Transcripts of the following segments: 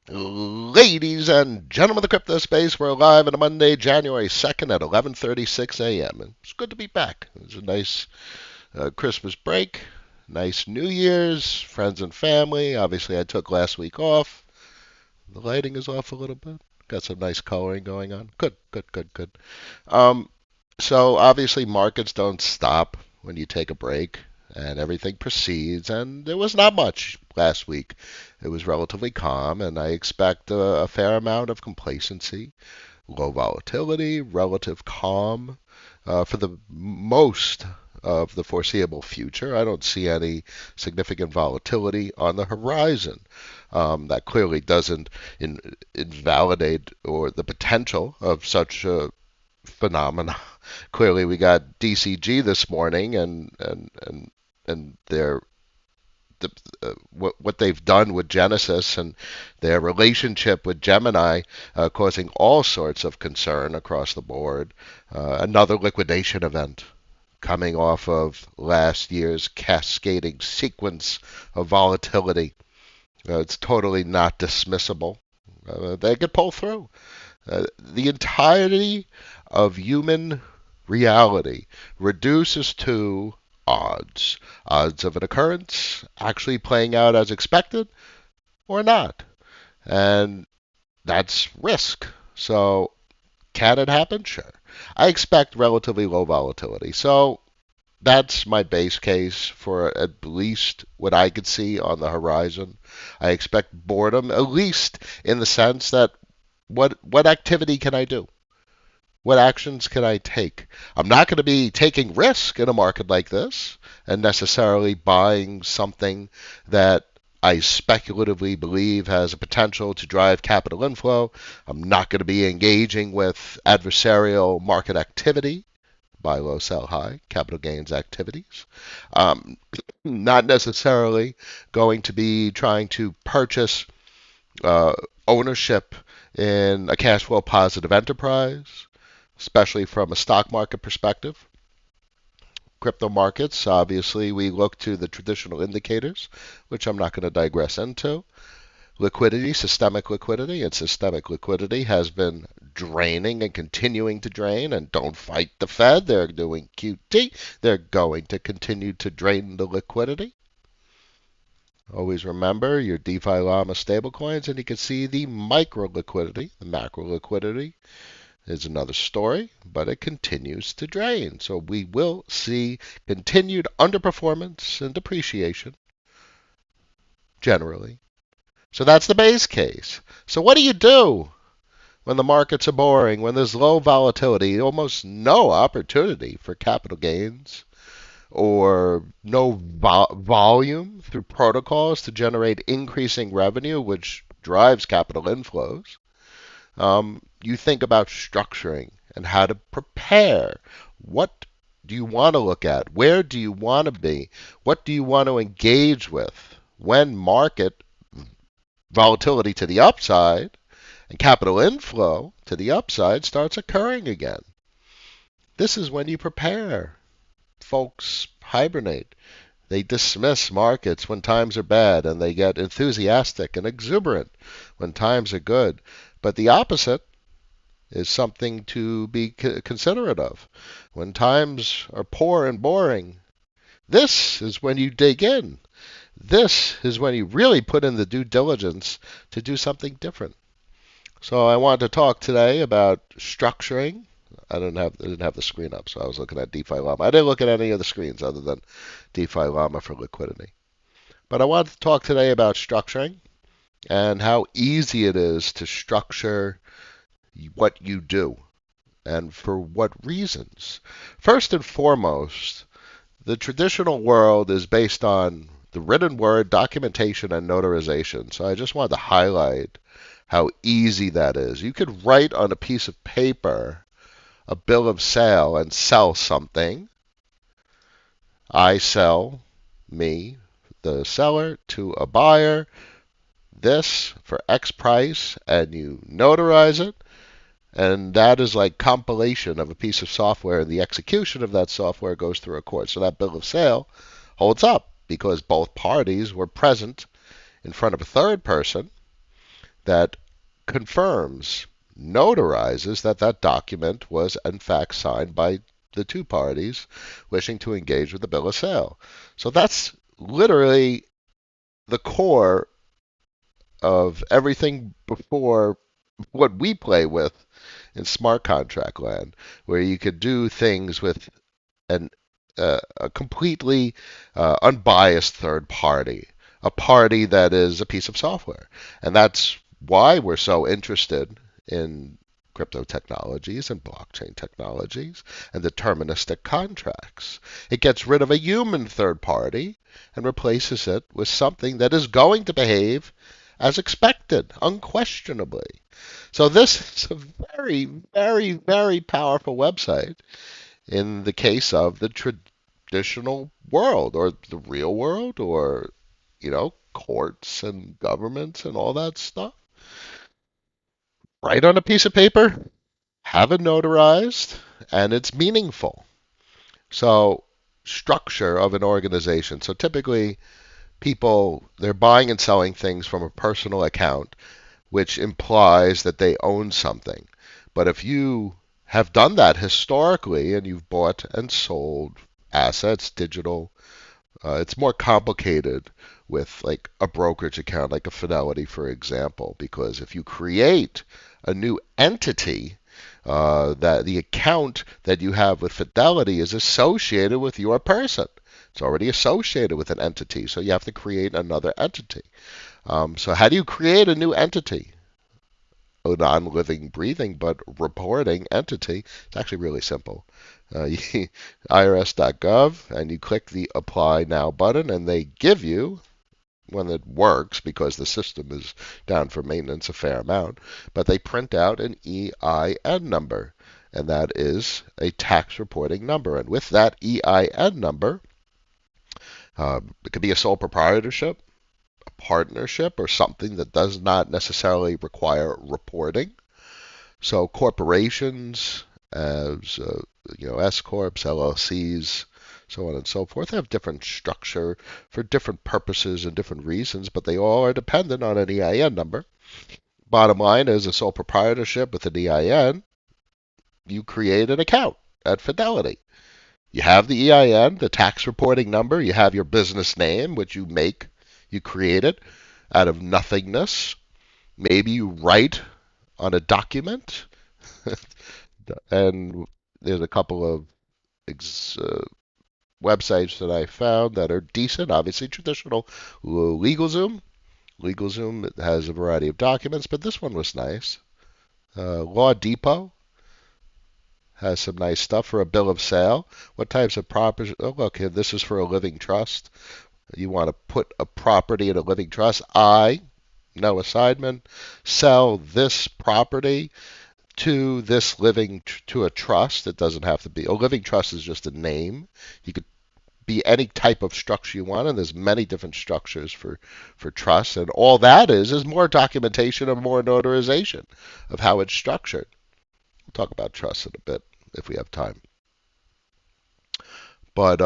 Ladies and gentlemen of the crypto space, we're live on a Monday, January 2nd at 11:36 a.m. And it's good to be back. It was a nice Christmas break, nice New Year's, friends and family. Obviously, I took last week off. The lighting is off a little bit. Got some nice coloring going on. Good, good, good, good. Um, so obviously, markets don't stop when you take a break, and everything proceeds. And there was not much last week. It was relatively calm, and I expect a fair amount of complacency, low volatility, relative calm for the most of the foreseeable future. I don't see any significant volatility on the horizon. That clearly doesn't invalidate or the potential of such a phenomena. Clearly, we got DCG this morning, and their what they've done with Genesis and their relationship with Gemini, causing all sorts of concern across the board. Another liquidation event coming off of last year's cascading sequence of volatility. It's totally not dismissible. They could pull through. The entirety of human reality reduces to odds. Odds of an occurrence actually playing out as expected or not. And that's risk. So, can it happen? Sure. I expect relatively low volatility. So, that's my base case for at least what I could see on the horizon. I expect boredom, at least in the sense that what activity can I do? What actions can I take? I'm not going to be taking risk in a market like this and necessarily buying something that I speculatively believe has a potential to drive capital inflow. I'm not going to be engaging with adversarial market activity, buy low, sell high, capital gains activities. Um, Not necessarily going to be trying to purchase uh, ownership in a cash flow positive enterprise, especially from a stock market perspective. Crypto markets, obviously, we look to the traditional indicators, which I'm not going to digress into. Liquidity, and systemic liquidity has been draining and continuing to drain. And don't fight the Fed. They're doing QT. They're going to continue to drain the liquidity. Always remember your DeFi Llama stablecoins, and you can see the micro liquidity, the macro liquidity is another story, but it continues to drain. So we will see continued underperformance and depreciation generally. So that's the base case. So what do you do when the markets are boring, when there's low volatility, almost no opportunity for capital gains, or no volume through protocols to generate increasing revenue, which drives capital inflows? You think about structuring and how to prepare. What do you want to look at? Where do you want to be? What do you want to engage with when market volatility to the upside and capital inflow to the upside starts occurring again? This is when you prepare. Folks hibernate. They dismiss markets when times are bad, and they get enthusiastic and exuberant when times are good. But the opposite is something to be considerate of. When times are poor and boring, this is when you dig in. This is when you really put in the due diligence to do something different. So I wanted to talk today about structuring. I didn't have the screen up, so I was looking at DeFi Llama. I didn't look at any of the screens other than DeFi Llama for liquidity. But I wanted to talk today about structuring and how easy it is to structure what you do and for what reasons. First and foremost, the traditional world is based on the written word, documentation, and notarization. So I just wanted to highlight how easy that is. You could write on a piece of paper a bill of sale and sell something. I sell, me, the seller, to a buyer, this for X price, and you notarize it. And that is like compilation of a piece of software, and the execution of that software goes through a court. So that bill of sale holds up because both parties were present in front of a third person that confirms, notarizes that that document was in fact signed by the two parties wishing to engage with the bill of sale. So that's literally the core of everything before what we play with in smart contract land, where you could do things with an a completely unbiased third party, a party that is a piece of software. And that's why we're so interested in crypto technologies and blockchain technologies and deterministic contracts. It gets rid of a human third party and replaces it with something that is going to behave as expected, unquestionably. So this is a very, very, very powerful website in the case of the traditional world or the real world or, courts and governments and all that stuff. Write on a piece of paper, have it notarized, and it's meaningful. So, structure of an organization. So typically people, they're buying and selling things from a personal account, which implies that they own something. But if you have done that historically and you've bought and sold assets, digital, it's more complicated with like a brokerage account, like a Fidelity, for example, because if you create a new entity, that the account that you have with Fidelity is associated with your person. It's already associated with an entity, so you have to create another entity. So how do you create a new entity? A non-living, breathing, but reporting entity. It's actually really simple. IRS.gov, and you click the Apply Now button, and they give you, when it works, because the system is down for maintenance a fair amount, but they print out an EIN number, and that is a tax reporting number. And with that EIN number, it could be a sole proprietorship, a partnership, or something that does not necessarily require reporting. So corporations, as S corps, LLCs, so on and so forth, have different structure for different purposes and different reasons, but they all are dependent on an EIN number. Bottom line is a sole proprietorship with an EIN, you create an account at Fidelity. You have the EIN, the tax reporting number, you have your business name, which you create it out of nothingness. Maybe you write on a document, and there's a couple of websites that I found that are decent. Obviously, traditional LegalZoom. LegalZoom has a variety of documents, but this one was nice. Law Depot has some nice stuff for a bill of sale. What types of property? Oh, look, here, this is for a living trust. You want to put a property in a living trust. Noah Seidman, sell this property to a trust. It doesn't have to be a living trust. Is just a name. You could be any type of structure you want, and there's many different structures for trust, and all that is more documentation and more notarization of how it's structured. We'll talk about trust in a bit if we have time. But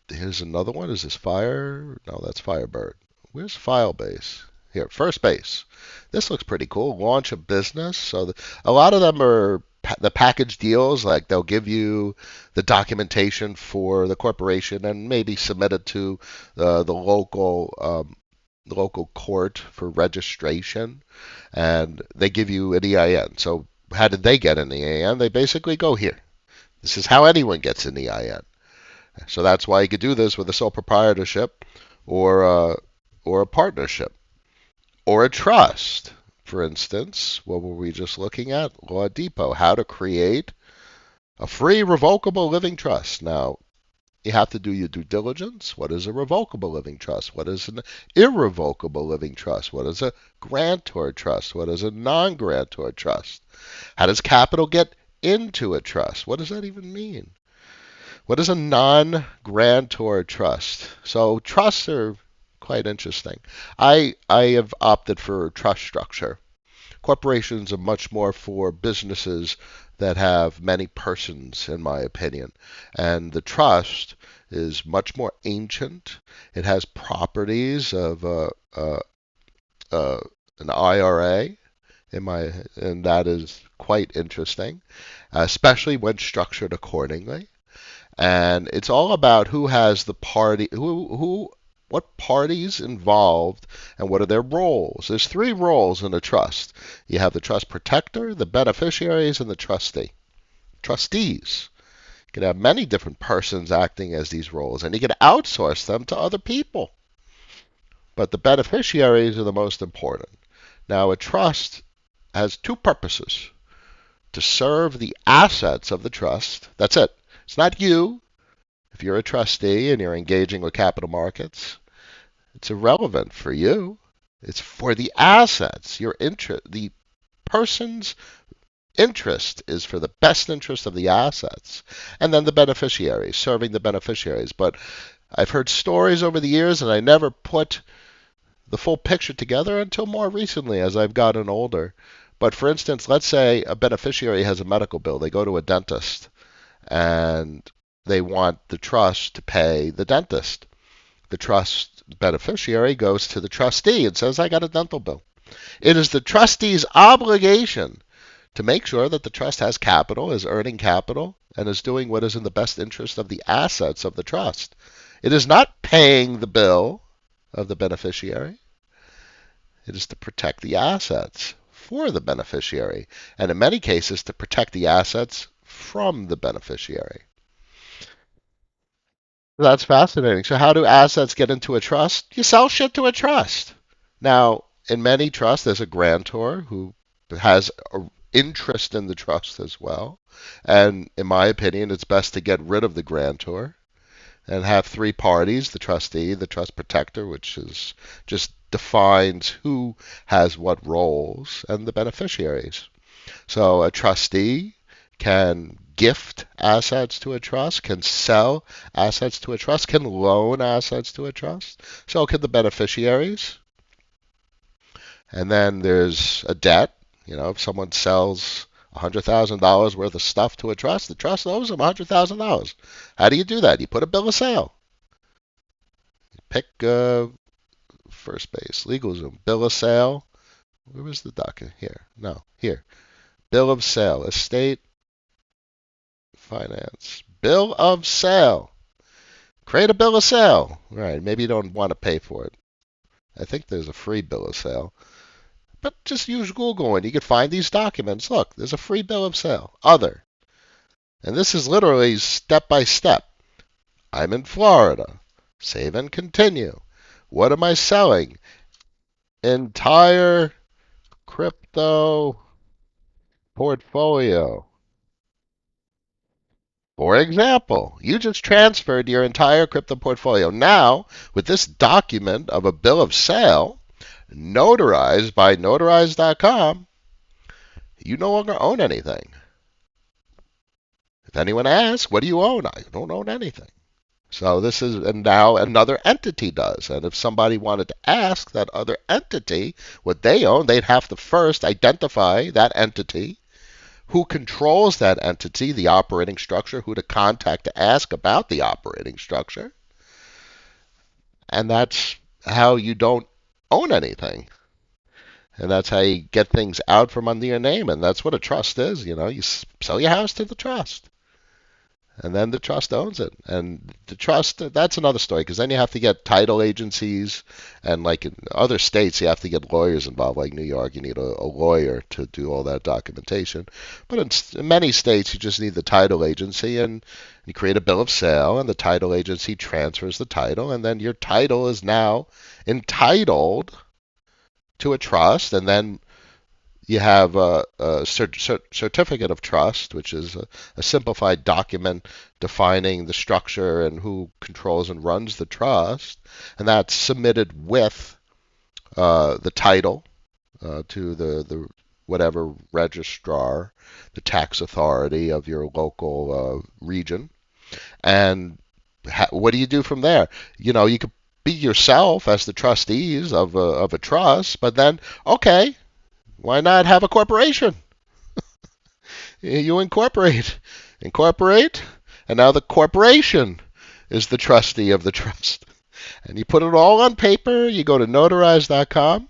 here's another one. Is this Fire? No, that's Firebird. Where's Filebase? Here, First Base. This looks pretty cool. Launch a business. So a lot of them are the package deals. Like they'll give you the documentation for the corporation and maybe submit it to the local court for registration, and they give you an EIN. So how did they get an EIN? They basically go here. This is how anyone gets an EIN. So that's why you could do this with a sole proprietorship or a partnership or a trust. For instance, what were we just looking at? Law Depot, how to create a free revocable living trust. Now, you have to do your due diligence. What is a revocable living trust? What is an irrevocable living trust? What is a grantor trust? What is a non-grantor trust? How does capital get into a trust? What does that even mean? What is a non-grantor trust? So trusts are quite interesting. I have opted for trust structure. Corporations are much more for businesses that have many persons, in my opinion. And the trust is much more ancient. It has properties of an IRA and that is quite interesting, especially when structured accordingly. And it's all about who has the party, what parties involved, and what are their roles. There's three roles in a trust. You have the trust protector, the beneficiaries, and the trustee. Trustees. You can have many different persons acting as these roles, and you can outsource them to other people. But the beneficiaries are the most important. Now, a trust has two purposes: to serve the assets of the trust. That's it. It's not you. If you're a trustee and you're engaging with capital markets, it's irrelevant for you. It's for the assets. The person's interest is for the best interest of the assets. And then the beneficiaries, serving the beneficiaries. But I've heard stories over the years, and I never put the full picture together until more recently as I've gotten older. But for instance, let's say a beneficiary has a medical bill. They go to a dentist and they want the trust to pay the dentist. The trust beneficiary goes to the trustee and says, I got a dental bill. It is the trustee's obligation to make sure that the trust has capital, is earning capital, and is doing what is in the best interest of the assets of the trust. It is not paying the bill of the beneficiary. It is to protect the assets for the beneficiary, and in many cases to protect the assets from the beneficiary. That's fascinating. So how do assets get into a trust? You sell shit to a trust. Now, in many trusts, there's a grantor who has an interest in the trust as well. And in my opinion, it's best to get rid of the grantor and have three parties: the trustee, the trust protector, which is just defines who has what roles, and the beneficiaries. So a trustee can gift assets to a trust, can sell assets to a trust, can loan assets to a trust. So can the beneficiaries. And then there's a debt. If someone sells $100,000 worth of stuff to a trust, the trust owes them $100,000. How do you do that? You put a bill of sale. Pick first base, LegalZoom, bill of sale. Where was the document? Here. No, here. Bill of sale, estate, finance. Bill of sale. Create a bill of sale. Right, maybe you don't want to pay for it. I think there's a free bill of sale. But just use Google and you can find these documents. Look, there's a free bill of sale. Other. And this is literally step by step. I'm in Florida. Save and continue. What am I selling? Entire crypto portfolio. For example, you just transferred your entire crypto portfolio. Now, with this document of a bill of sale, notarized by notarize.com, you no longer own anything. If anyone asks, what do you own? I don't own anything. So this is, and now another entity does. And if somebody wanted to ask that other entity what they own, they'd have to first identify that entity, who controls that entity, the operating structure, who to contact to ask about the operating structure. And that's how you don't own anything. And that's how you get things out from under your name. And that's what a trust is. You sell your house to the trust. And then the trust owns it. And the trust, that's another story, because then you have to get title agencies. And like in other states, you have to get lawyers involved. Like New York, you need a lawyer to do all that documentation. But in many states, you just need the title agency, and you create a bill of sale, and the title agency transfers the title. And then your title is now entitled to a trust. And then you have a certificate of trust, which is a simplified document defining the structure and who controls and runs the trust, and that's submitted with the title to the whatever registrar, the tax authority of your local region. And what do you do from there? You could be yourself as the trustees of a trust, but then, okay, why not have a corporation? You incorporate, and now the corporation is the trustee of the trust. And you put it all on paper. You go to notarize.com,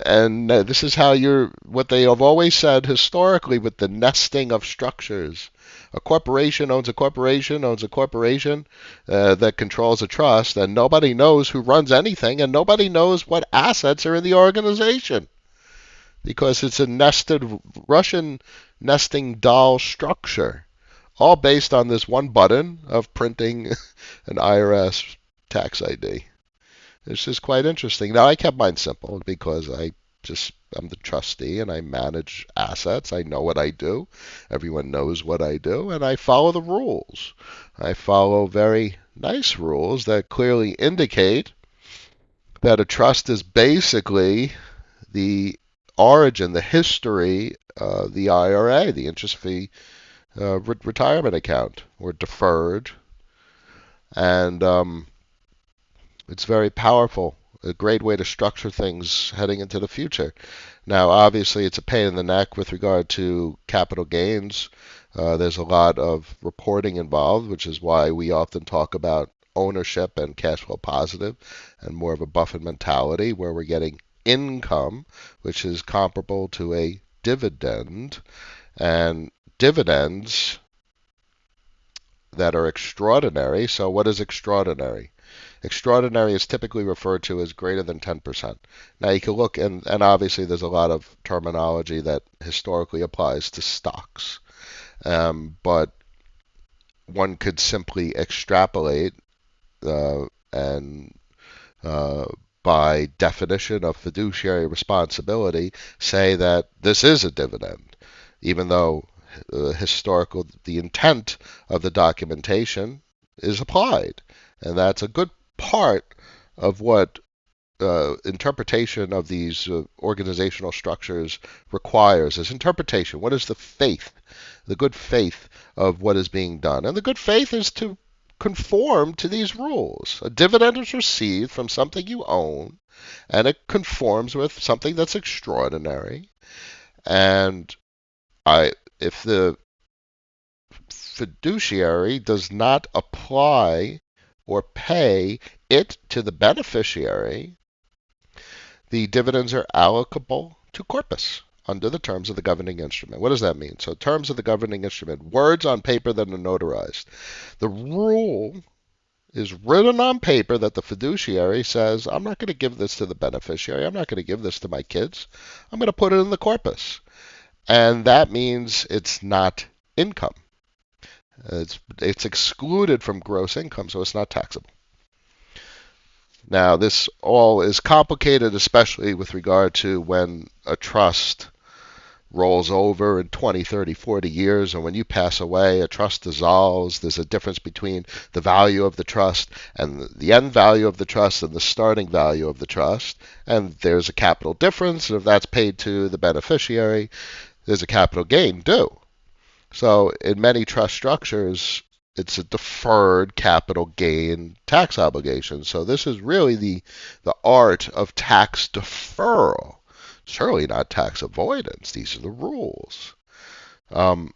And this is how what they have always said historically with the nesting of structures. A corporation owns a corporation owns a corporation that controls a trust, and nobody knows who runs anything, and nobody knows what assets are in the organization because it's a nested Russian nesting doll structure, all based on this one button of printing an IRS tax ID. It's just quite interesting. Now, I kept mine simple because I'm the trustee and I manage assets. I know what I do. Everyone knows what I do, and I follow the rules. I follow very nice rules that clearly indicate that a trust is basically the origin, the history of the IRA, the interest free retirement account, or deferred. And it's very powerful, a great way to structure things heading into the future. Now, obviously, it's a pain in the neck with regard to capital gains. There's a lot of reporting involved, which is why we often talk about ownership and cash flow positive and more of a Buffett mentality where we're getting income, which is comparable to a dividend. And dividends that are extraordinary. So, what is extraordinary? Extraordinary is typically referred to as greater than 10%. Now you can look, and obviously there's a lot of terminology that historically applies to stocks, but one could simply extrapolate and by definition of fiduciary responsibility, say that this is a dividend, even though the intent of the documentation is applied. And that's a good part of what interpretation of these organizational structures requires is interpretation. What is the faith, the good faith of what is being done? And the good faith is to conform to these rules. A dividend is received from something you own, and it conforms with something that's extraordinary. And if the fiduciary does not apply or pay it to the beneficiary, the dividends are allocable to corpus under the terms of the governing instrument. What does that mean? So, terms of the governing instrument, words on paper that are notarized. The rule is written on paper that the fiduciary says, I'm not going to give this to the beneficiary. I'm not going to give this to my kids. I'm going to put it in the corpus. And that means it's not income. It's excluded from gross income, so it's not taxable. Now, this all is complicated, especially with regard to when a trust rolls over in 20, 30, 40 years, and when you pass away, a trust dissolves. There's a difference between the value of the trust and the end value of the trust and the starting value of the trust. And there's a capital difference, and if that's paid to the beneficiary, there's a capital gain due. So in many trust structures, it's a deferred capital gain tax obligation. So this is really the art of tax deferral. Certainly not tax avoidance. These are the rules. And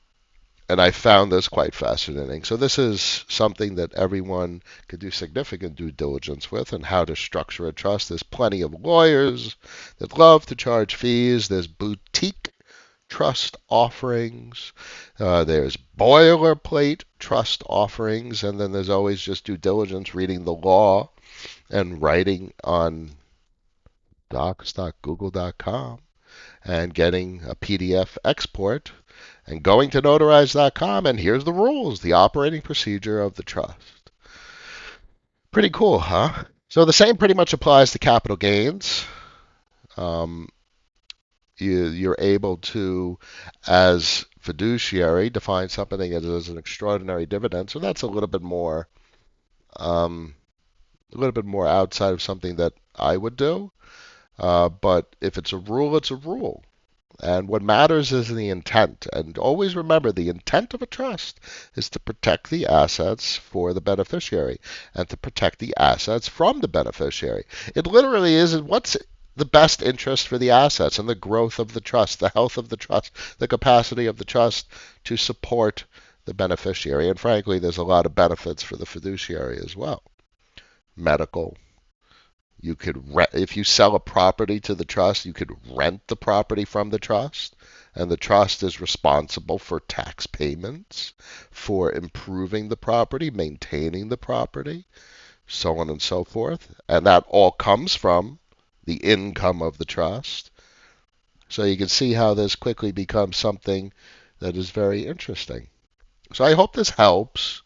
I found this quite fascinating. So this is something that everyone could do significant due diligence with, and how to structure a trust. There's plenty of lawyers that love to charge fees. There's boutique trust offerings. There's boilerplate trust offerings, and then there's always just due diligence, reading the law and writing on docs.google.com and getting a PDF export and going to notarize.com, and here's the rules, the operating procedure of the trust. Pretty cool, huh? So the same pretty much applies to capital gains. You're able to, as fiduciary, define something as an extraordinary dividend. So that's a little bit more outside of something that I would do. But if it's a rule, it's a rule. And what matters is the intent. And always remember, the intent of a trust is to protect the assets for the beneficiary and to protect the assets from the beneficiary. It literally is what's the best interest for the assets and the growth of the trust, the health of the trust, the capacity of the trust to support the beneficiary. And frankly, there's a lot of benefits for the fiduciary as well. Medical, You could if you sell a property to the trust, you could rent the property from the trust, and the trust is responsible for tax payments, for improving the property, maintaining the property, so on and so forth. And that all comes from the income of the trust. So you can see how this quickly becomes something that is very interesting. So I hope this helps.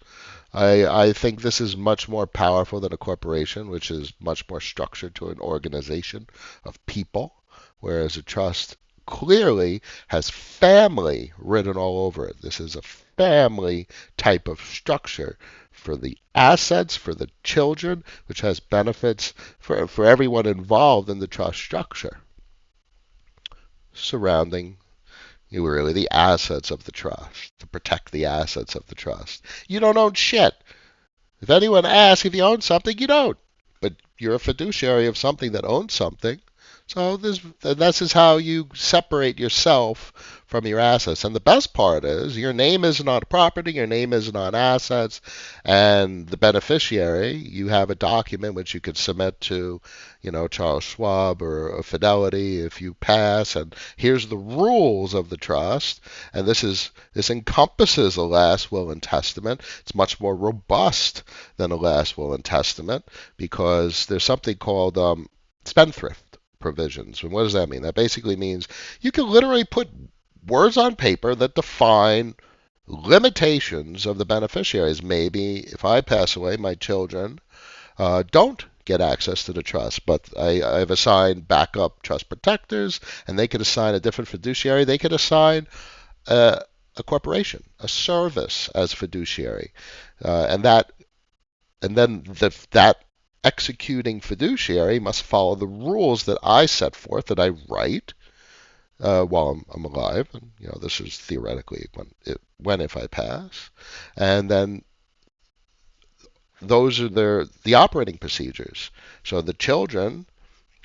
I think this is much more powerful than a corporation, which is much more structured to an organization of people, whereas a trust clearly has family written all over it. This is a family type of structure for the assets, for the children, which has benefits for everyone involved in the trust structure surrounding you really the assets of the trust, to protect the assets of the trust. You don't own shit. If anyone asks if you own something, you don't. But you're a fiduciary of something that owns something. So this is how you separate yourself from your assets. And the best part is your name isn't on property, your name isn't on assets, and the beneficiary, you have a document which you could submit to, Charles Schwab or Fidelity if you pass, and here's the rules of the trust, and this encompasses a last will and testament. It's much more robust than a last will and testament because there's something called spendthrift provisions. And what does that mean? That basically means you can literally put words on paper that define limitations of the beneficiaries. Maybe if I pass away, my children don't get access to the trust, but I've assigned backup trust protectors, and they could assign a different fiduciary. They could assign a corporation, a service as fiduciary, and then that executing fiduciary must follow the rules that I set forth, that I write while I'm alive. And this is theoretically when if I pass, and then those are the operating procedures. So the children,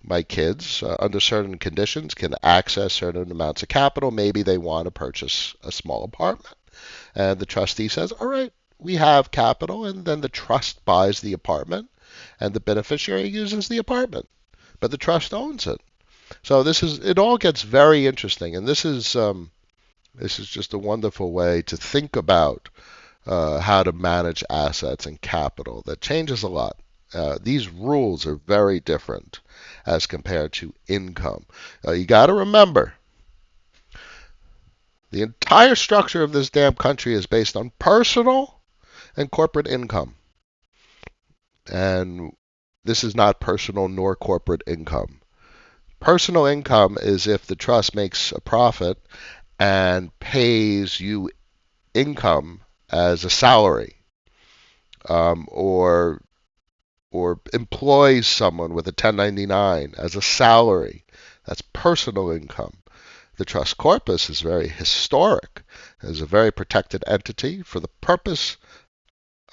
my kids, under certain conditions, can access certain amounts of capital. Maybe they want to purchase a small apartment, and the trustee says, "All right, we have capital," and then the trust buys the apartment, and the beneficiary uses the apartment, but the trust owns it. So it all gets very interesting, and this is just a wonderful way to think about how to manage assets and capital. That changes a lot. These rules are very different as compared to income. You got to remember, the entire structure of this damn country is based on personal and corporate income. And this is not personal nor corporate income. Personal income is if the trust makes a profit and pays you income as a salary, or employs someone with a 1099 as a salary. That's personal income. The trust corpus is very historic. It is a very protected entity for the purpose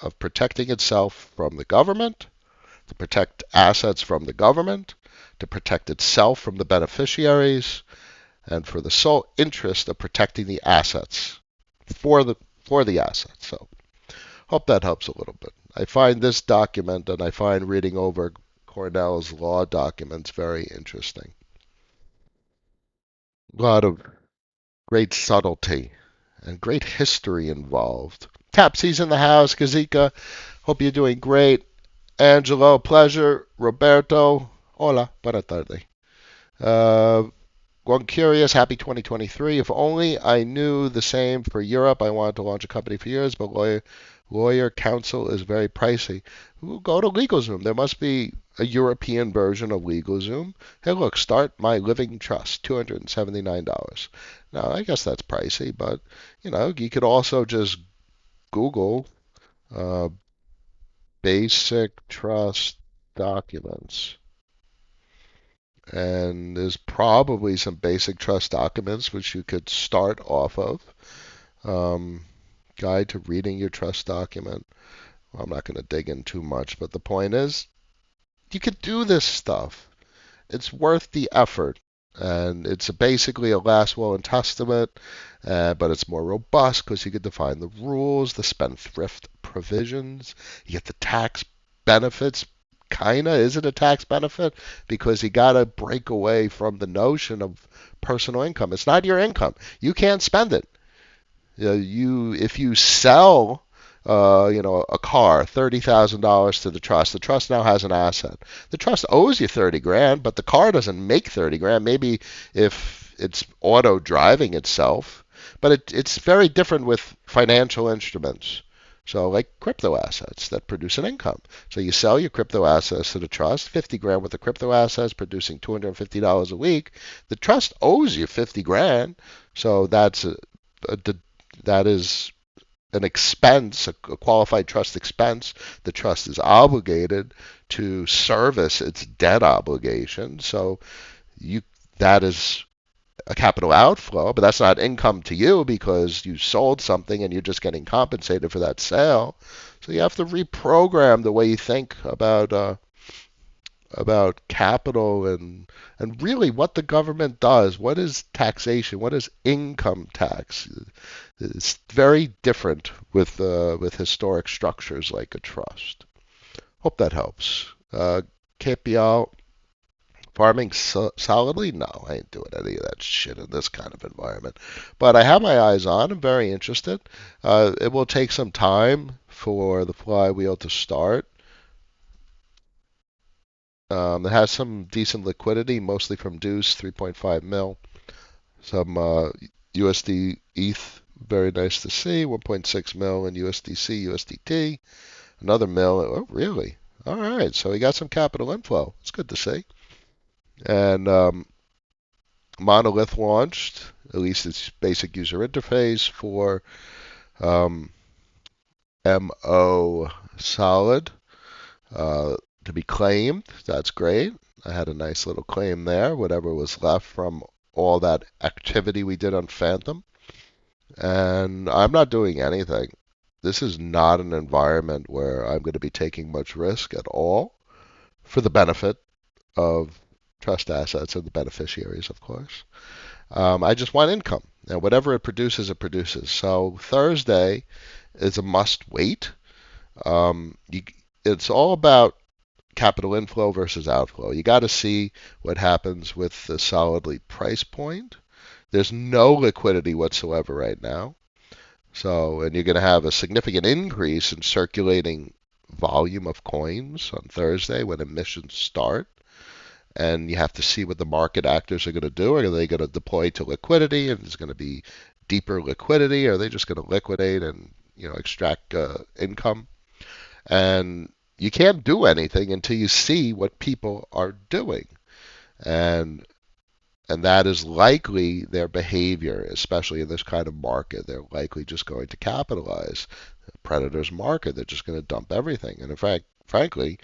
of protecting itself from the government, to protect assets from the government, to protect itself from the beneficiaries, and for the sole interest of protecting the assets for the assets. So hope that helps a little bit. I find this document and I find reading over Cornell's law documents very interesting. A lot of great subtlety and great history involved. Tapsy's in the house. Kazika, hope you're doing great. Angelo, pleasure. Roberto, hola, buena tarde. Going curious, happy 2023. If only I knew the same for Europe. I wanted to launch a company for years, but lawyer counsel is very pricey. Go to LegalZoom. There must be a European version of LegalZoom. Hey, look, start my living trust, $279. Now, I guess that's pricey, but you could also just Google uh, basic trust documents. And there's probably some basic trust documents which you could start off of. Um, Guide to reading your trust document. Well, I'm not going to dig in too much, but the point is, you could do this stuff. It's worth the effort. And it's basically a last will and testament, but it's more robust because you could define the rules, the spendthrift provisions, you get the tax benefits kinda isn't a tax benefit because you got to break away from the notion of personal income. It's not your income. You can't spend it. You if you sell a car, $30,000 to the trust now has an asset. The trust owes you 30 grand, but the car doesn't make 30 grand. Maybe if it's auto driving itself, but it's very different with financial instruments. So like crypto assets that produce an income. So you sell your crypto assets to the trust, 50 grand worth of crypto assets producing $250 a week. The trust owes you 50 grand. So a that is an expense, a qualified trust expense. The trust is obligated to service its debt obligation. So you that is a capital outflow, but that's not income to you because you sold something and you're just getting compensated for that sale. So you have to reprogram the way you think about capital and really what the government does. What is taxation? What is income tax? It's very different with historic structures like a trust. Hope that helps. KPL farming solidly? No, I ain't doing any of that shit in this kind of environment. But I have my eyes on. I'm very interested. It will take some time for the flywheel to start. It has some decent liquidity, mostly from Deuce, 3.5 mil. Some USD ETH, very nice to see, 1.6 mil in USDC, USDT. Another mil. Oh, really? All right. So we got some capital inflow. It's good to see. And Monolith launched, at least its basic user interface for um, MO Solid to be claimed. That's great. I had a nice little claim there, whatever was left from all that activity we did on Phantom. And I'm not doing anything. This is not an environment where I'm going to be taking much risk at all for the benefit of trust assets and the beneficiaries, of course. I just want income. And whatever it produces, it produces. So Thursday is a must wait. It's all about capital inflow versus outflow. You got to see what happens with the solidly price point. There's no liquidity whatsoever right now. So, and you're going to have a significant increase in circulating volume of coins on Thursday when emissions start. And you have to see what the market actors are going to do. Are they going to deploy to liquidity, and there's going to be deeper liquidity? Or are they just going to liquidate and extract income? And you can't do anything until you see what people are doing, and that is likely their behavior, especially in this kind of market. They're likely just going to capitalize. Predators market. They're just going to dump everything. And in fact, frankly,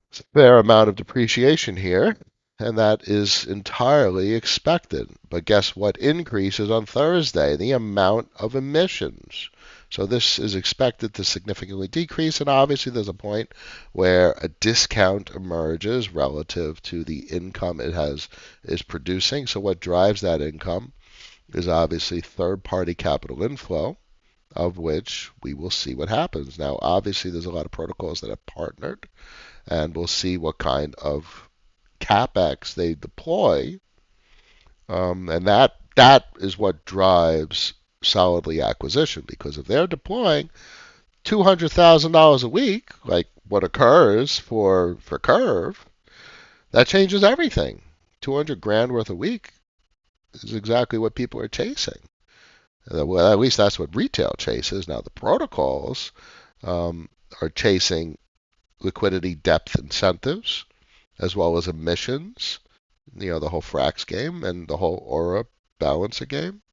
it's a fair amount of depreciation here, and that is entirely expected. But guess what increases on Thursday? The amount of emissions. So this is expected to significantly decrease, and obviously there's a point where a discount emerges relative to the income it is producing. So what drives that income is obviously third-party capital inflow, of which we will see what happens. Now, obviously there's a lot of protocols that have partnered, and we'll see what kind of capex they deploy, and that is what drives solidly acquisition. Because if they're deploying $200,000 a week, like what occurs for Curve, that changes everything. 200 grand worth a week is exactly what people are chasing. Well, at least that's what retail chases. Now the protocols are chasing liquidity depth incentives, as well as emissions, the whole Frax game and the whole Aura balancer game.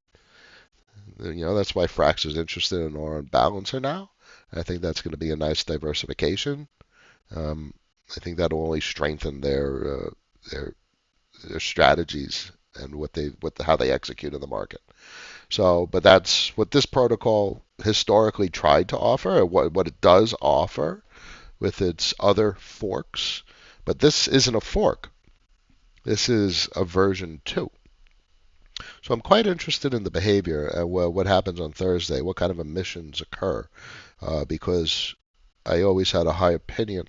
That's why Frax is interested in Aura and balancer now. I think that's going to be a nice diversification. I think that'll only strengthen their strategies and how they execute in the market. So, but that's what this protocol historically tried to offer, what it does offer with its other forks. But this isn't a fork. This is a version 2. So I'm quite interested in the behavior and what happens on Thursday, what kind of emissions occur, because I always had a high opinion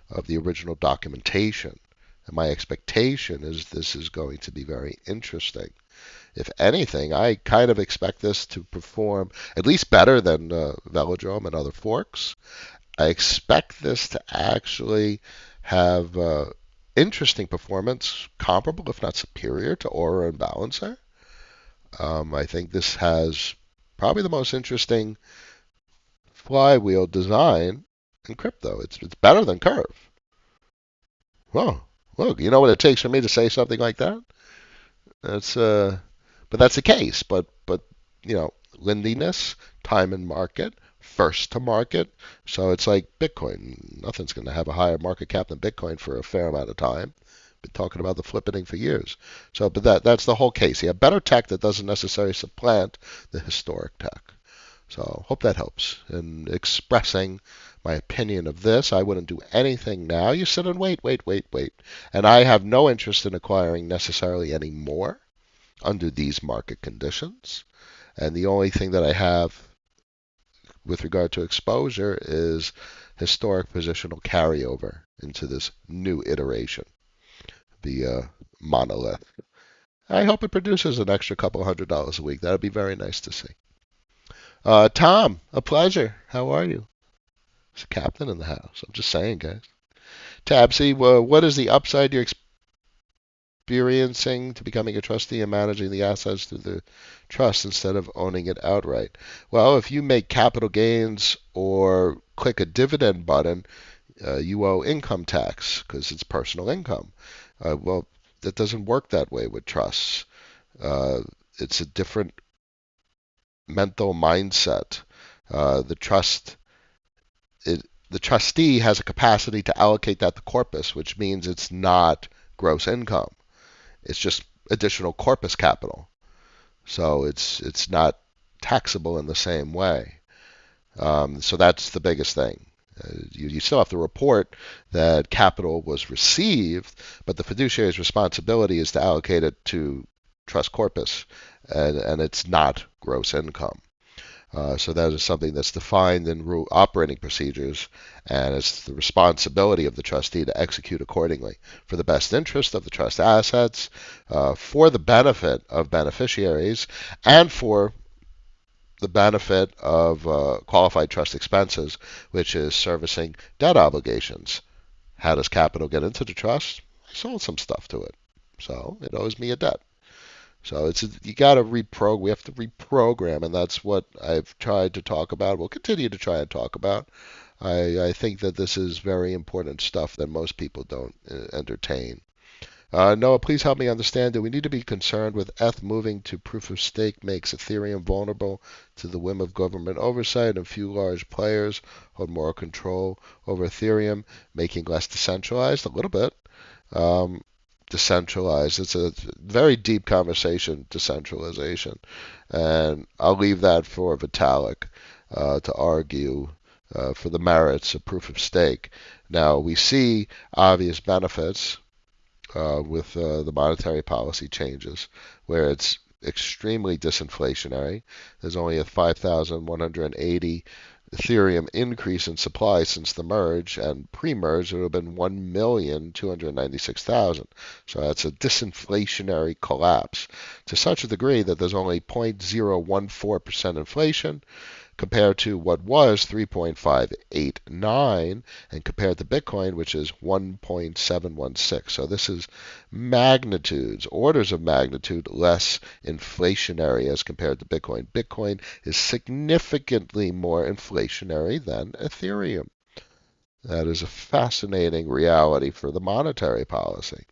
of the original documentation. And my expectation is this is going to be very interesting. If anything, I kind of expect this to perform at least better than Velodrome and other forks. I expect this to actually have interesting performance, comparable if not superior to Aura and Balancer. I think this has probably the most interesting flywheel design in crypto. It's better than Curve. Whoa, look, you know what it takes for me to say something like that? That's but that's the case. But lindiness, time in market, first to market. So it's like Bitcoin. Nothing's going to have a higher market cap than Bitcoin for a fair amount of time. Been talking about the flippening for years. So, but that's the whole case. You have better tech that doesn't necessarily supplant the historic tech. So hope that helps in expressing my opinion of this. I wouldn't do anything now. You sit and wait. And I have no interest in acquiring necessarily any more under these market conditions. And the only thing that I have with regard to exposure is historic positional carryover into this new iteration, the monolith. I hope it produces an extra couple $100 a week. That would be very nice to see. Tom, a pleasure. How are you? It's a captain in the house. I'm just saying, guys. Tabsy, what is the upside you're experiencing to becoming a trustee and managing the assets through the trust instead of owning it outright? Well, if you make capital gains or click a dividend button, you owe income tax because it's personal income. Well, that doesn't work that way with trusts. Uh, it's a different mental mindset. The the trustee has a capacity to allocate that to corpus, which means it's not gross income. It's just additional corpus capital. So it's not taxable in the same way. So that's the biggest thing. You still have to report that capital was received, but the fiduciary's responsibility is to allocate it to trust corpus, and it's not gross income. So that is something that's defined in operating procedures, and it's the responsibility of the trustee to execute accordingly for the best interest of the trust assets, for the benefit of beneficiaries, and for the benefit of qualified trust expenses, which is servicing debt obligations. How does capital get into the trust? I sold some stuff to it, so it owes me a debt. So you got to reprogram. We have to reprogram, and that's what I've tried to talk about. We'll continue to try and talk about. I think that this is very important stuff that most people don't entertain. Noah, please help me understand. Do we need to be concerned with ETH moving to proof of stake makes Ethereum vulnerable to the whim of government oversight and few large players hold more control over Ethereum, making less decentralized? A little bit. Um, Decentralized. It's a very deep conversation, decentralization. And I'll leave that for Vitalik to argue for the merits of proof of stake. Now, we see obvious benefits with the monetary policy changes, where it's extremely disinflationary. There's only a 5,180 Ethereum increase in supply since the merge, and pre-merge it would have been 1,296,000. So that's a disinflationary collapse to such a degree that there's only 0.014% inflation compared to what was 3.589 and compared to Bitcoin, which is 1.716. So this is magnitudes, orders of magnitude less inflationary as compared to Bitcoin. Bitcoin is significantly more inflationary than Ethereum. That is a fascinating reality for the monetary policy.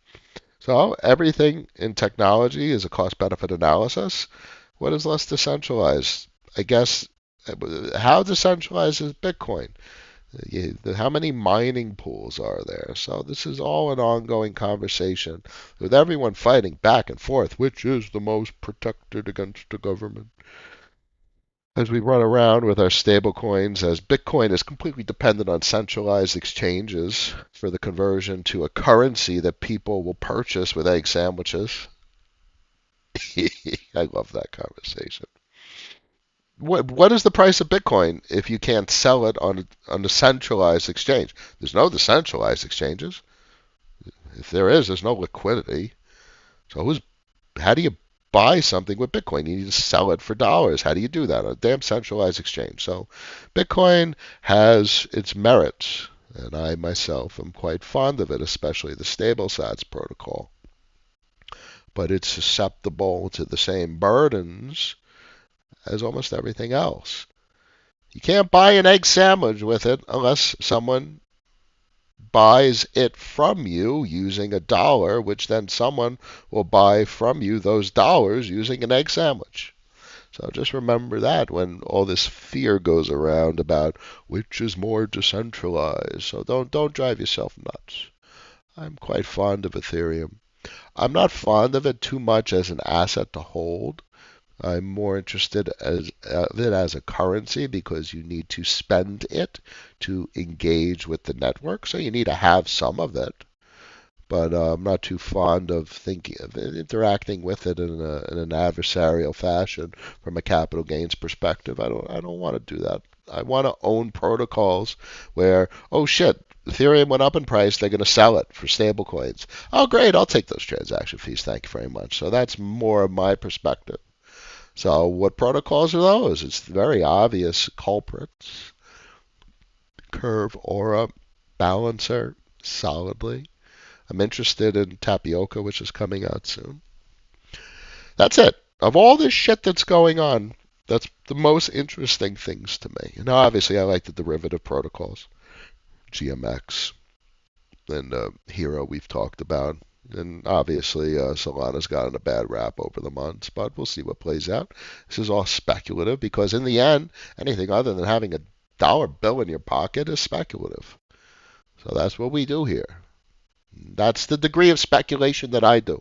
So everything in technology is a cost-benefit analysis. What is less decentralized? I guess how decentralized is Bitcoin? How many mining pools are there? So this is all an ongoing conversation with everyone fighting back and forth, which is the most protected against the government. As we run around with our stable coins, as Bitcoin is completely dependent on centralized exchanges for the conversion to a currency that people will purchase with egg sandwiches. I love that conversation. what is the price of Bitcoin if you can't sell it on a centralized exchange? There's no decentralized exchanges. If there is, there's no liquidity. So how do you buy something with Bitcoin? You need to sell it for dollars. How do you do that? On a damn centralized exchange. So Bitcoin has its merits, and I myself am quite fond of it, especially the stable sats protocol. But it's susceptible to the same burdens as almost everything else. You can't buy an egg sandwich with it unless someone buys it from you using a dollar, which then someone will buy from you those dollars using an egg sandwich. So just remember that when all this fear goes around about which is more decentralized. So don't drive yourself nuts. I'm quite fond of Ethereum. I'm not fond of it too much as an asset to hold. I'm more interested as it as a currency because you need to spend it to engage with the network. So you need to have some of it. But I'm not too fond of thinking of interacting with it in an adversarial fashion from a capital gains perspective. I don't want to do that. I want to own protocols where, oh shit, Ethereum went up in price, they're going to sell it for stable coins. Oh great, I'll take those transaction fees. Thank you very much. So that's more of my perspective. So what protocols are those? It's very obvious culprits. Curve, Aura, Balancer, Solidly. I'm interested in Tapioca, which is coming out soon. That's it. Of all this shit that's going on, that's the most interesting things to me. Now, obviously, I like the derivative protocols, GMX and Hero we've talked about. And obviously, Solana's gotten a bad rap over the months, but we'll see what plays out. This is all speculative because, in the end, anything other than having a dollar bill in your pocket is speculative. So that's what we do here. That's the degree of speculation that I do.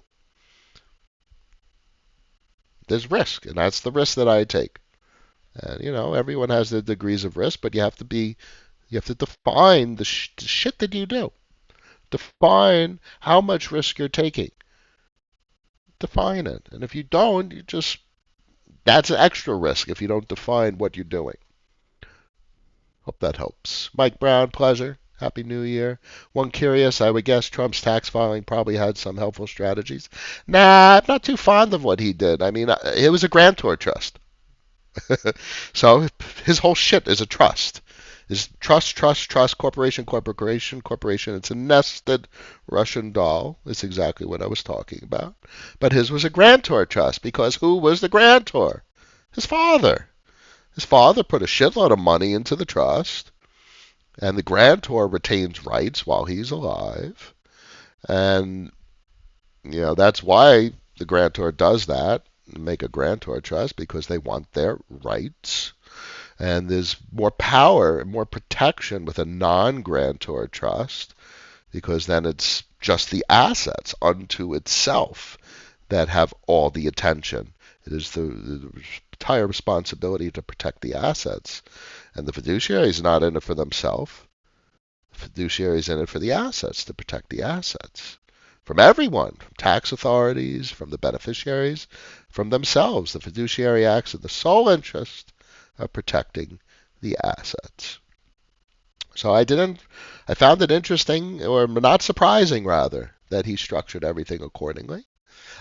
There's risk, and that's the risk that I take. And everyone has their degrees of risk, but you have to define the shit that you do. Define how much risk you're taking. Define it. And if you don't, that's an extra risk if you don't define what you're doing. Hope that helps. Mike Brown, pleasure. Happy New Year. One curious, I would guess Trump's tax filing probably had some helpful strategies. Nah, I'm not too fond of what he did. I mean, it was a grantor trust. So his whole shit is a trust. Is trust, corporation. It's a nested Russian doll. It's exactly what I was talking about. But his was a grantor trust because who was the grantor? His father. His father put a shitload of money into the trust, and the grantor retains rights while he's alive. And, that's why the grantor does that, make a grantor trust, because they want their rights. And there's more power and more protection with a non-grantor trust because then it's just the assets unto itself that have all the attention. It is the entire responsibility to protect the assets. And the fiduciary is not in it for themselves. The fiduciary is in it for the assets, to protect the assets. From everyone, from tax authorities, from the beneficiaries, from themselves. The fiduciary acts in the sole interest of protecting the assets. So I found it interesting, or not surprising rather, that he structured everything accordingly.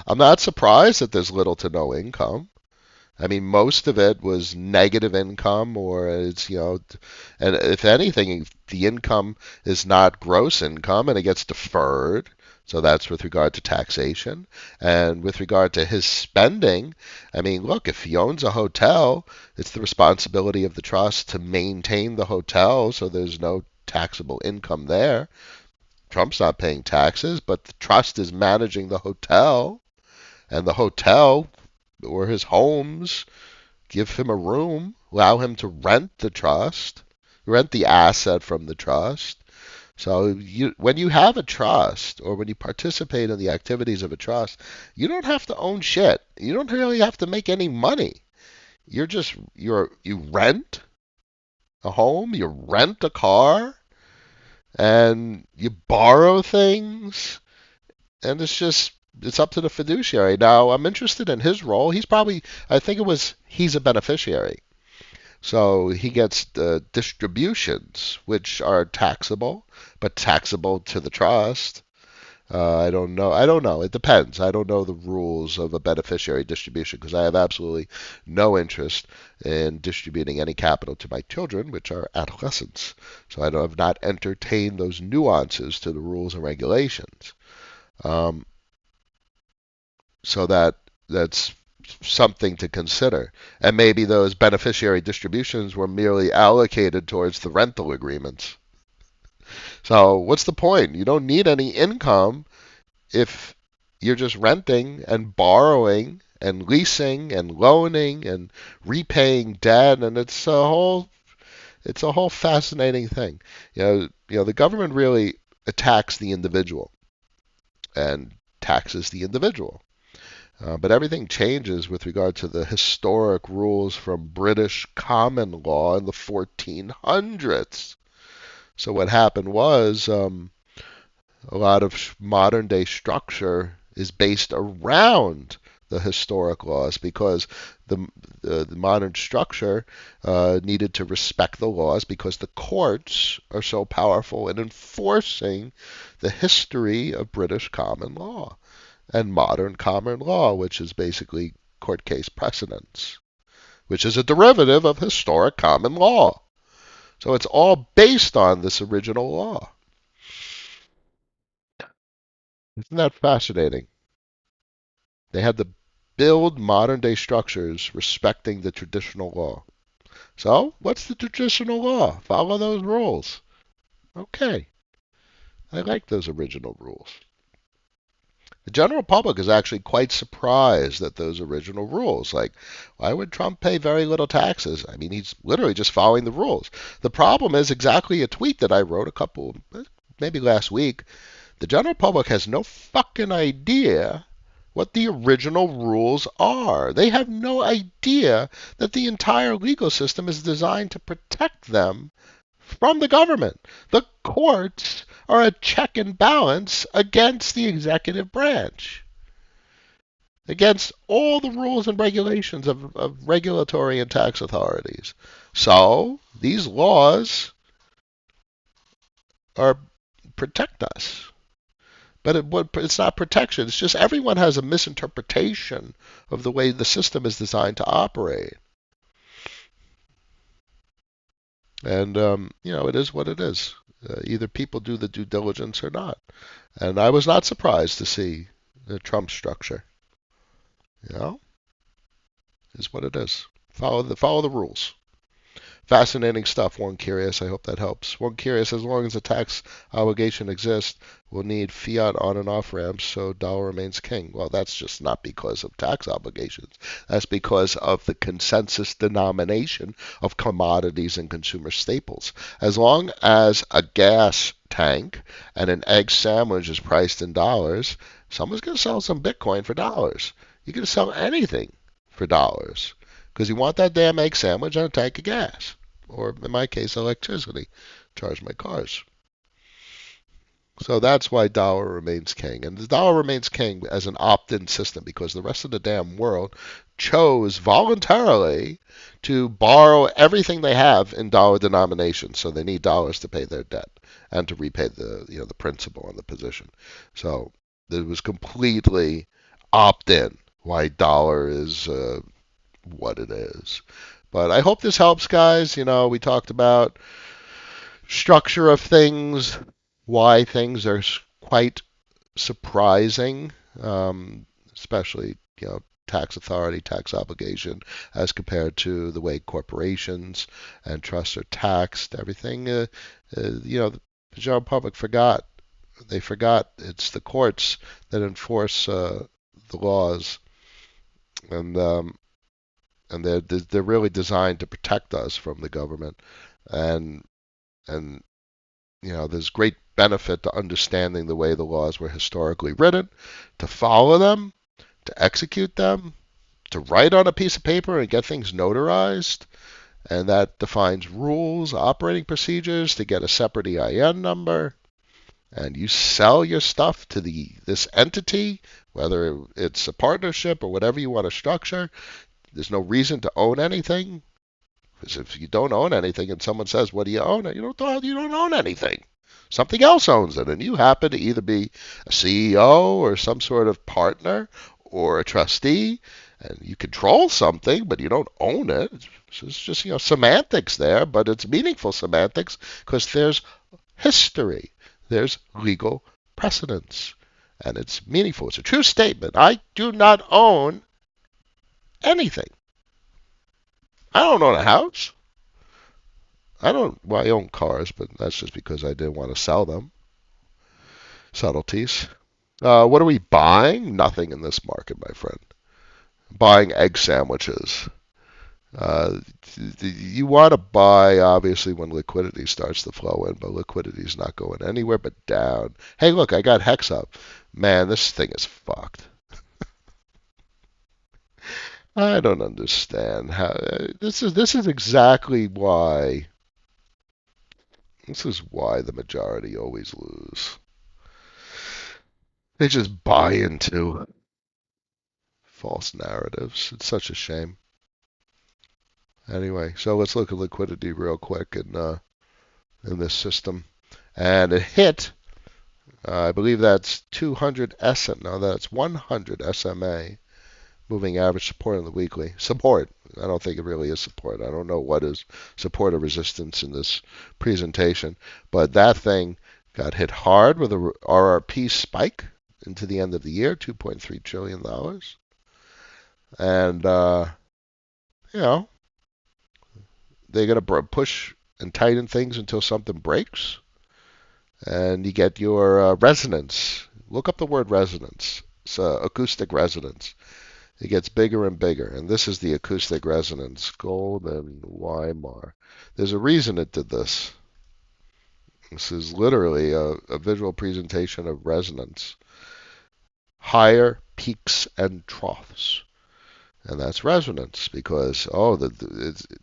I'm not surprised that there's little to no income. I mean, most of it was negative income, or and if anything, the income is not gross income and it gets deferred. So that's with regard to taxation. And with regard to his spending, I mean, look, if he owns a hotel, it's the responsibility of the trust to maintain the hotel so there's no taxable income there. Trump's not paying taxes, but the trust is managing the hotel, and the hotel or his homes give him a room, allow him to rent the trust, rent the asset from the trust. So when you have a trust or when you participate in the activities of a trust, you don't have to own shit. You don't really have to make any money. You rent a home, you rent a car, and you borrow things, and it's up to the fiduciary. Now, I'm interested in his role. I think he's a beneficiary. So he gets the distributions, which are taxable, but taxable to the trust. I don't know. I don't know. It depends. I don't know the rules of a beneficiary distribution because I have absolutely no interest in distributing any capital to my children, which are adolescents. So I have not entertained those nuances to the rules and regulations. Um, so that's something to consider. And maybe those beneficiary distributions were merely allocated towards the rental agreements. So what's the point? You don't need any income if you're just renting and borrowing and leasing and loaning and repaying debt, and it's a whole fascinating thing. The government really attacks the individual and taxes the individual. But everything changes with regard to the historic rules from British common law in the 1400s. So what happened was a lot of modern day structure is based around the historic laws because the, the modern structure needed to respect the laws because the courts are so powerful in enforcing the history of British common law and modern common law, which is basically court case precedents, which is a derivative of historic common law. So it's all based on this original law. Isn't that fascinating? They had to build modern day structures respecting the traditional law. So, what's the traditional law? Follow those rules. Okay. I like those original rules. The general public is actually quite surprised at those original rules. Like, why would Trump pay very little taxes? I mean, he's literally just following the rules. The problem is exactly a tweet that I wrote a couple, maybe last week. The general public has no fucking idea what the original rules are. They have no idea that the entire legal system is designed to protect them from the government. The courts are a check and balance against the executive branch, against all the rules and regulations of regulatory and tax authorities. So these laws are protect us. But it's not protection. It's just everyone has a misinterpretation of the way the system is designed to operate. And, it is what it is. Either people do the due diligence or not. And I was not surprised to see the Trump structure. You know, is what it is. Follow the rules. Fascinating stuff, One Curious. I hope that helps. One Curious, as long as a tax obligation exists, we'll need fiat on and off ramps so dollar remains king. Well, that's just not because of tax obligations. That's because of the consensus denomination of commodities and consumer staples. As long as a gas tank and an egg sandwich is priced in dollars, someone's going to sell some Bitcoin for dollars. You can sell anything for dollars because you want that damn egg sandwich and a tank of gas, or in my case, electricity, charge my cars. So that's why dollar remains king. And the dollar remains king as an opt-in system because the rest of the damn world chose voluntarily to borrow everything they have in dollar denominations. So they need dollars to pay their debt and to repay the principal and the position. So it was completely opt-in why dollar is what it is. But I hope this helps, guys. We talked about structure of things, why things are quite surprising, especially tax authority, tax obligation, as compared to the way corporations and trusts are taxed. Everything, the general public forgot. They forgot it's the courts that enforce the laws, and they're really designed to protect us from the government, and and there's great benefit to understanding the way the laws were historically written, to follow them, to execute them, to write on a piece of paper and get things notarized, and that defines rules, operating procedures to get a separate EIN number, and you sell your stuff to this entity, whether it's a partnership or whatever you want to structure. There's no reason to own anything Because if you don't own anything and someone says, "What do you own?" You don't own anything. Something else owns it, and you happen to either be a CEO or some sort of partner or a trustee, and you control something, but you don't own it. It's just semantics there, but it's meaningful semantics because there's history, there's legal precedence, and it's meaningful. It's a true statement. I do not own anything. I don't own a house. Well, I own cars, but that's just because I didn't want to sell them. Subtleties. What are we buying? Nothing in this market, my friend. Buying egg sandwiches. Uh, you want to buy, obviously, when liquidity starts to flow in, but liquidity is not going anywhere but down. Hey, look, I got Hex up. Man, this thing is fucked. I don't understand how this is exactly why this is why the majority always lose. They just buy into false narratives. It's such a shame. Anyway, so let's look at liquidity real quick in this system. And it hit, I believe that's 200 SM. No, that's 100 SMA. Moving average support on the weekly. Support. I don't think it really is support. I don't know what is support or resistance in this presentation. But that thing got hit hard with a RRP spike into the end of the year, $2.3 trillion. And, you know, they're going to push and tighten things until something breaks. And you get your resonance. Look up the word resonance. It's acoustic resonance. It gets bigger and bigger. And this is the acoustic resonance. Golden Weimar. There's a reason it did this. This is literally a visual presentation of resonance. Higher peaks and troughs. And that's resonance because,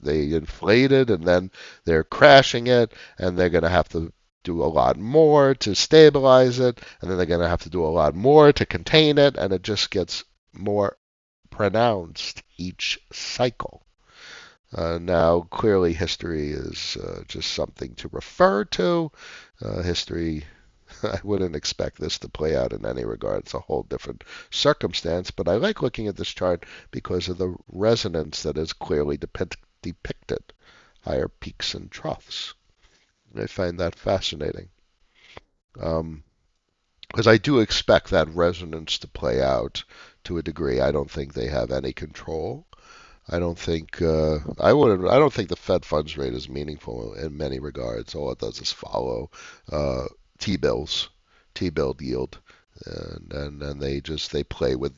they inflated and then they're crashing it and they're going to have to do a lot more to stabilize it and then they're going to have to do a lot more to contain it and it just gets more pronounced each cycle. Now, clearly history is just something to refer to. History I wouldn't expect this to play out in any regard. It's a whole different circumstance, but I like looking at this chart because of the resonance that is clearly depicted. Higher peaks and troughs. I find that fascinating. Because I do expect that resonance to play out to a degree. I don't think they have any control. I don't think I don't think the Fed funds rate is meaningful in many regards. All it does is follow T-bills, T-bill yield, and they play with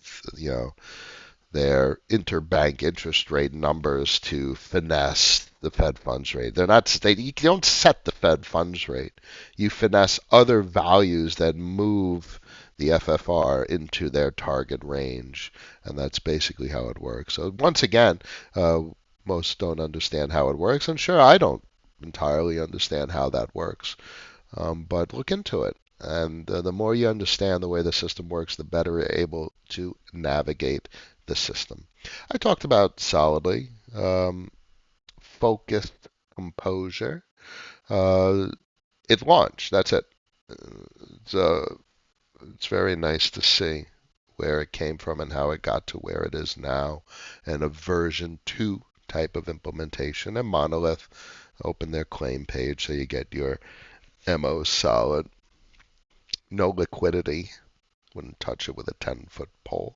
their interbank interest rate numbers to finesse the Fed funds rate. You don't set the Fed funds rate. You finesse other values that move the FFR into their target range, and that's basically how it works. So once again, most don't understand how it works, and sure, I don't entirely understand how that works, but look into it. And the more you understand the way the system works, the better you're able to navigate the system. I talked about solidly, focused composure. It launched. That's it. It's, it's very nice to see where it came from and how it got to where it is now, and a version 2 type of implementation. And Monolith opened their claim page, so you get your MO solid. No liquidity. Wouldn't touch it with a 10-foot pole.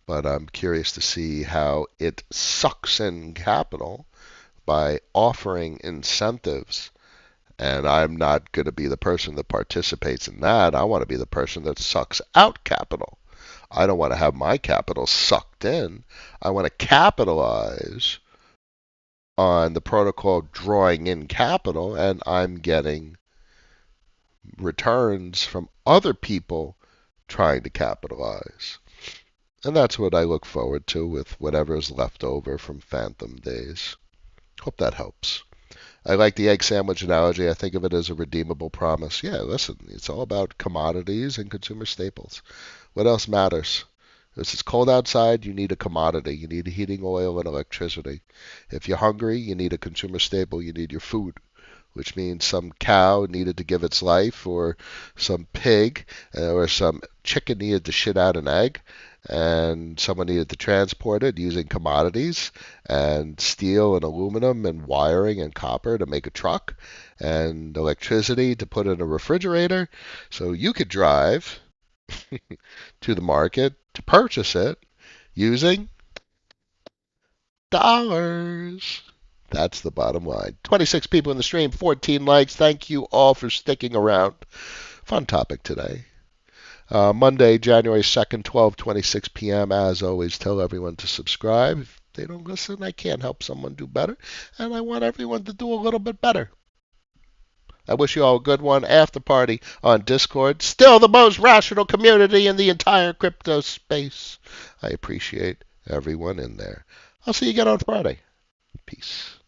But I'm curious to see how it sucks in capital by offering incentives. And I'm not going to be the person that participates in that. I want to be the person that sucks out capital. I don't want to have my capital sucked in. I want to capitalize on the protocol drawing in capital, and I'm getting returns from other people trying to capitalize. And that's what I look forward to with whatever is left over from Phantom days. Hope that helps. I like the egg sandwich analogy. I think of it as a redeemable promise. Yeah, listen, it's all about commodities and consumer staples. What else matters? If it's cold outside, you need a commodity. You need heating oil and electricity. If you're hungry, you need a consumer staple. You need your food, which means some cow needed to give its life, or some pig, or some chicken needed to shit out an egg, and someone needed to transport it using commodities and steel and aluminum and wiring and copper to make a truck, and electricity to put in a refrigerator. So you could drive to the market to purchase it using dollars. That's the bottom line. 26 people in the stream, 14 likes. Thank you all for sticking around. Fun topic today. Monday, January 2nd, 12:26 p.m. As always, tell everyone to subscribe. If they don't listen, I can't help someone do better, and I want everyone to do a little bit better. I wish you all a good one. After party on Discord. Still the most rational community in the entire crypto space. I appreciate everyone in there. I'll see you again on Friday. Peace.